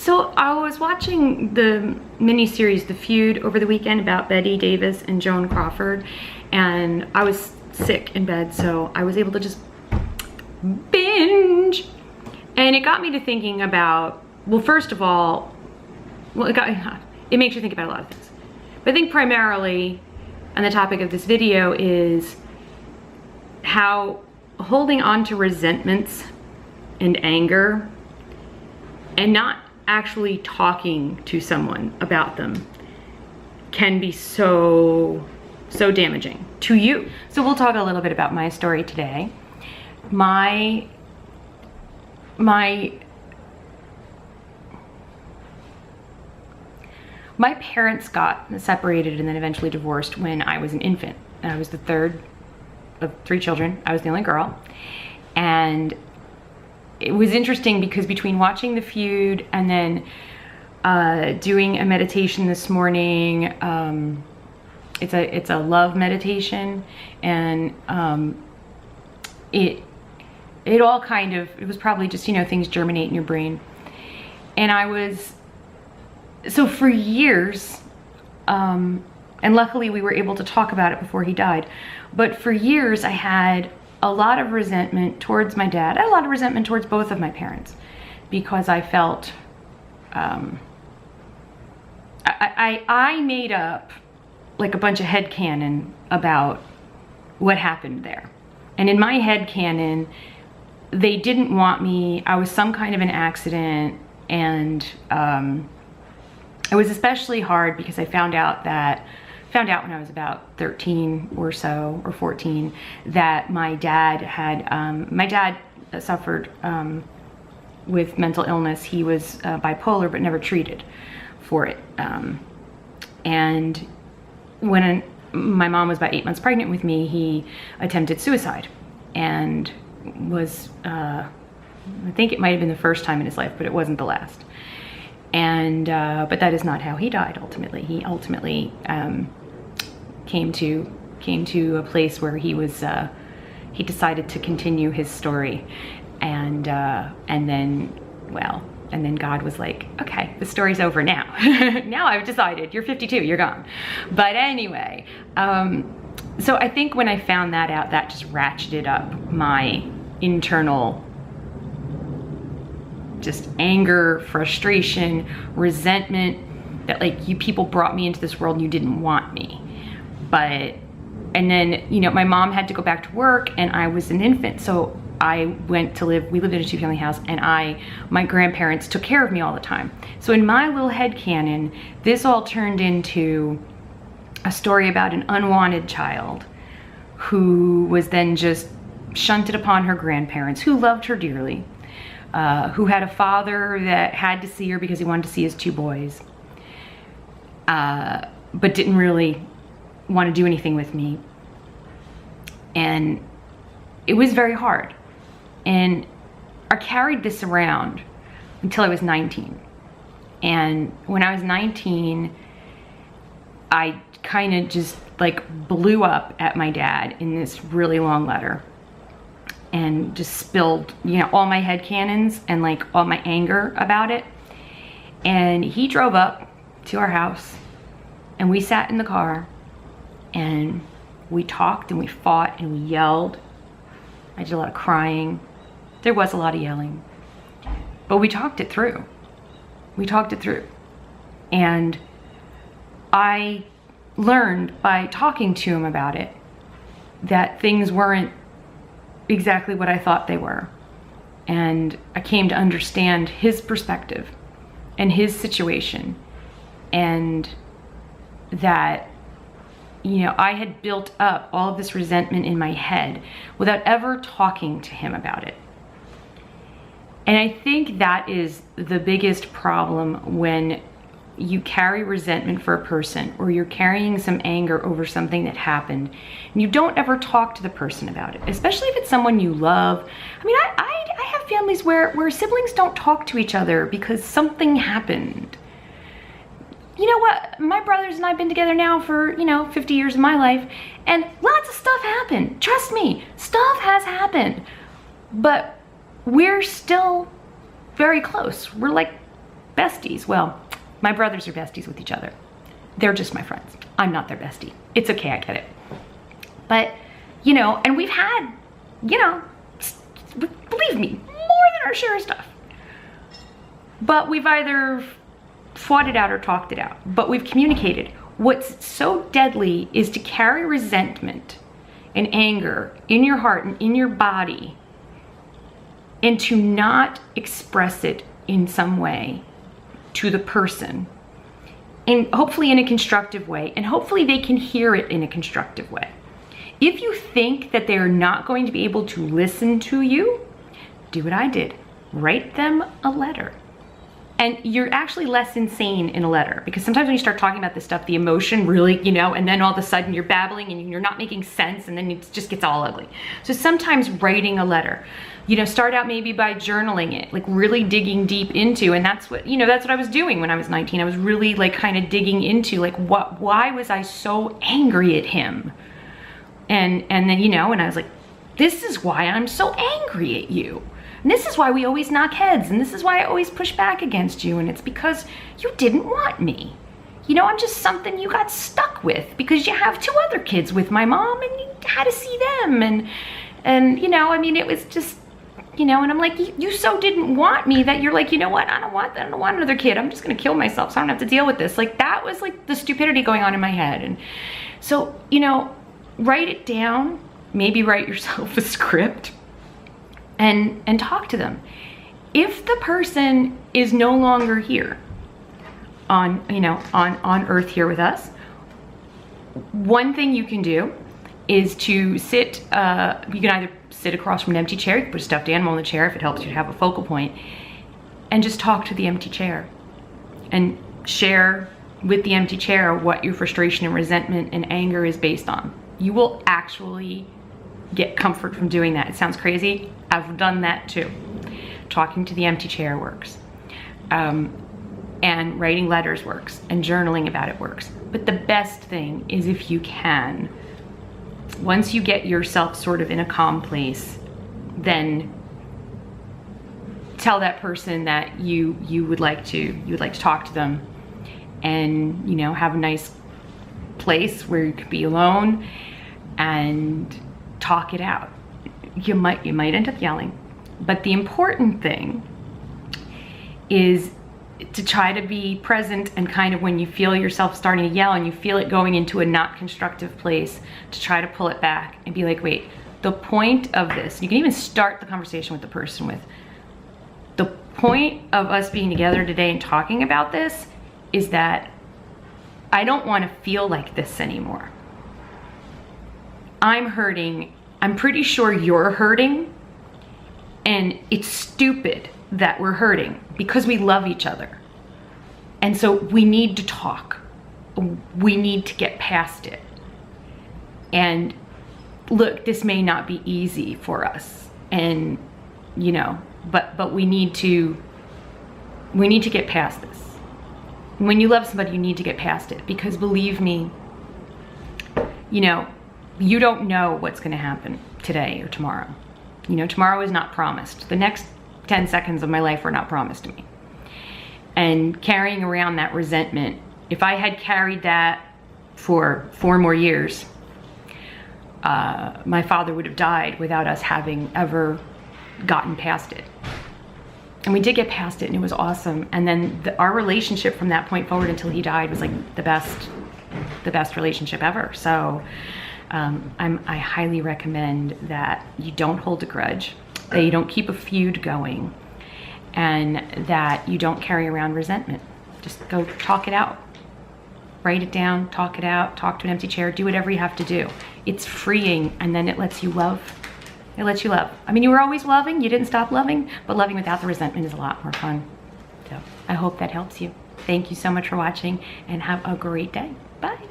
So I was watching the miniseries The Feud over the weekend about Betty Davis and Joan Crawford, and I was sick in bed, so I was able to just binge. And it got me to thinking about, well, first of all, it makes you think about a lot of things. But I think primarily, and the topic of this video is how holding on to resentments and anger and not actually talking to someone about them can be so damaging to you. So we'll talk a little bit about my story today. My parents got separated and then eventually divorced when I was an infant. I was the third of 3 children. I was the only girl. And it was interesting because between watching The Feud and then doing a meditation this morning, it's a love meditation, and it all kind of, it was probably just, you know, things germinate in your brain. And I was, so for years, and luckily we were able to talk about it before he died, but for years I had a lot of resentment towards my dad. I had a lot of resentment towards both of my parents because I felt, I made up like a bunch of headcanon about what happened there. And in my headcanon, they didn't want me. I was some kind of an accident, and it was especially hard because I found out when I was about 13 or so, or 14, that my dad suffered with mental illness. He was bipolar, but never treated for it. And when my mom was about 8 months pregnant with me, he attempted suicide, and was, I think it might have been the first time in his life, but it wasn't the last. And, but that is not how he died ultimately. He ultimately came to a place where he was, he decided to continue his story. And then God was like, okay, the story's over now. Now I've decided, you're 52, you're gone. But anyway, so I think when I found that out, that just ratcheted up my internal just anger, frustration, resentment, that like, you people brought me into this world and you didn't want me. And then, you know, my mom had to go back to work and I was an infant. So I went to live, we lived in a 2-family house, and my grandparents took care of me all the time. So in my little headcanon, this all turned into a story about an unwanted child who was then just shunted upon her grandparents, who loved her dearly, who had a father that had to see her because he wanted to see his 2 boys, but didn't really want to do anything with me. And it was very hard. And I carried this around until I was 19. And when I was 19, I kind of just like blew up at my dad in this really long letter, and just spilled, you know, all my headcanons and like all my anger about it. And he drove up to our house and we sat in the car and we talked and we fought and we yelled. I did a lot of crying. There was a lot of yelling, but we talked it through. We talked it through. And I learned by talking to him about it that things weren't exactly what I thought they were. And I came to understand his perspective and his situation, and that, you know, I had built up all of this resentment in my head without ever talking to him about it. And I think that is the biggest problem when you carry resentment for a person, or you're carrying some anger over something that happened, and you don't ever talk to the person about it, especially if it's someone you love. I mean, I have families where siblings don't talk to each other because something happened. You know what? My brothers and I have been together now for, 50 years of my life, and lots of stuff happened. Trust me, stuff has happened. But we're still very close. We're like besties. Well, my brothers are besties with each other. They're just my friends. I'm not their bestie. It's okay, I get it. But, you know, and we've had, you know, believe me, more than our share of stuff. But we've either fought it out or talked it out. But we've communicated. What's so deadly is to carry resentment and anger in your heart and in your body and to not express it in some way to the person, and hopefully in a constructive way, and hopefully they can hear it in a constructive way. If you think that they're not going to be able to listen to you, do what I did. Write them a letter. And you're actually less insane in a letter, because sometimes when you start talking about this stuff, the emotion really, you know, and then all of a sudden you're babbling and you're not making sense, and then it just gets all ugly. So sometimes writing a letter, you know, start out maybe by journaling it, like really digging deep into, and that's what, you know, that's what I was doing when I was 19. I was really like kind of digging into like why was I so angry at him? And then, you know, and I was like, this is why I'm so angry at you. And this is why we always knock heads, and this is why I always push back against you, and it's because you didn't want me. You know, I'm just something you got stuck with because you have 2 other kids with my mom and you had to see them, and you know, I mean, it was just, you know, and I'm like, you so didn't want me that you're like, you know what, I don't want another kid. I'm just gonna kill myself so I don't have to deal with this. Like, that was like the stupidity going on in my head. And so, you know, write it down, maybe write yourself a script, and talk to them. If the person is no longer here on, you know, on earth here with us, one thing you can do is to sit, you can either sit across from an empty chair, you can put a stuffed animal in the chair if it helps you to have a focal point, and just talk to the empty chair and share with the empty chair what your frustration and resentment and anger is based on. You will actually get comfort from doing that. It sounds crazy. I've done that too. Talking to the empty chair works. And writing letters works, and journaling about it works. But the best thing is, if you can, once you get yourself sort of in a calm place, then tell that person that you would like to talk to them, and, you know, have a nice place where you could be alone and talk it out. You might end up yelling, but the important thing is to try to be present, and kind of when you feel yourself starting to yell and you feel it going into a not constructive place, to try to pull it back and be like, wait, the point of this, you can even start the conversation with the person with, the point of us being together today and talking about this is that I don't want to feel like this anymore. I'm hurting. I'm pretty sure you're hurting, and it's stupid that we're hurting because we love each other. And so we need to talk. We need to get past it. And look, this may not be easy for us, and, you know, but we need to get past this. When you love somebody, you need to get past it, because believe me, you know, you don't know what's going to happen today or tomorrow. You know, tomorrow is not promised. The next 10 seconds of my life are not promised to me. And carrying around that resentment, if I had carried that for 4 more years, my father would have died without us having ever gotten past it. And we did get past it, and it was awesome. And then our relationship from that point forward until he died was like the best relationship ever. So I highly recommend that you don't hold a grudge, that you don't keep a feud going, and that you don't carry around resentment. Just go talk it out. Write it down, talk it out, talk to an empty chair, do whatever you have to do. It's freeing, and then it lets you love. It lets you love. I mean, you were always loving, you didn't stop loving, but loving without the resentment is a lot more fun. So I hope that helps you. Thank you so much for watching, and have a great day. Bye.